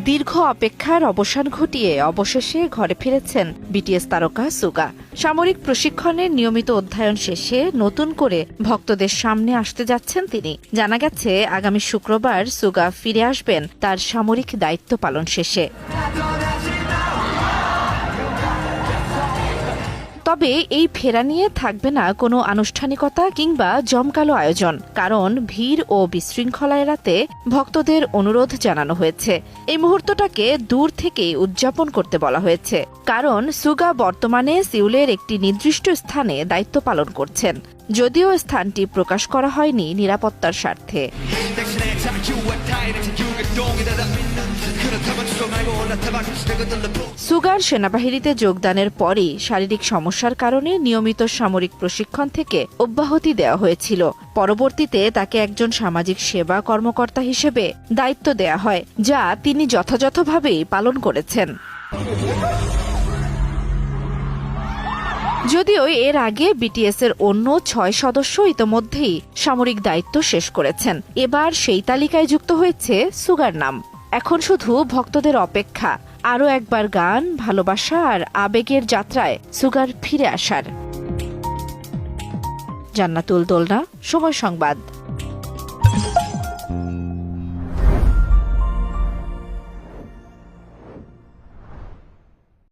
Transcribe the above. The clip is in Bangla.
দীর্ঘ অপেক্ষার অবসান ঘটিয়ে অবশেষে ঘরে ফিরেছেন বিটিএস তারকা সুগা। সামরিক প্রশিক্ষণের নিয়মিত অধ্যয়ন শেষে নতুন করে ভক্তদের সামনে আসতে যাচ্ছেন তিনি। জানা গেছে আগামী শুক্রবার সুগা ফিরে আসবেন তার সামরিক দায়িত্ব পালন শেষে। তবে এই ফেরা নিয়ে থাকবে না কোনো আনুষ্ঠানিকতা কিংবা জমকালো আয়োজন, কারণ ভিড় ও বিশৃঙ্খলা এড়াতে ভক্তদের অনুরোধ জানানো হয়েছে। এই মুহূর্তটাকে দূর থেকেই উদযাপন করতে বলা হয়েছে, কারণ সুগা বর্তমানে সিউলের একটি নির্দিষ্ট স্থানে দায়িত্ব পালন করছেন, যদিও স্থানটি প্রকাশ করা হয়নি নিরাপত্তার স্বার্থে। সুগার সেনাবাহিনীতে যোগদানের পরই শারীরিক সমস্যার কারণে নিয়মিত সামরিক প্রশিক্ষণ থেকে অব্যাহতি দেওয়া হয়েছিল। পরবর্তীতে তাকে একজন সামাজিক সেবা কর্মকর্তা হিসেবে দায়িত্ব দেওয়া হয়, যা তিনি যথাযথভাবেই পালন করেছেন। যদিও এর আগে বিটিএস এর অন্য ৬ সদস্য ইতোমধ্যেই সামরিক দায়িত্ব শেষ করেছেন। এবার সেই তালিকায় যুক্ত হয়েছে সুগার নাম। এখন শুধু ভক্তদের অপেক্ষা আরও একবার গান, ভালোবাসা আর আবেগের যাত্রায় সুগার ফিরে আসার। জান্নাতুল দোলনা, সময় সংবাদ।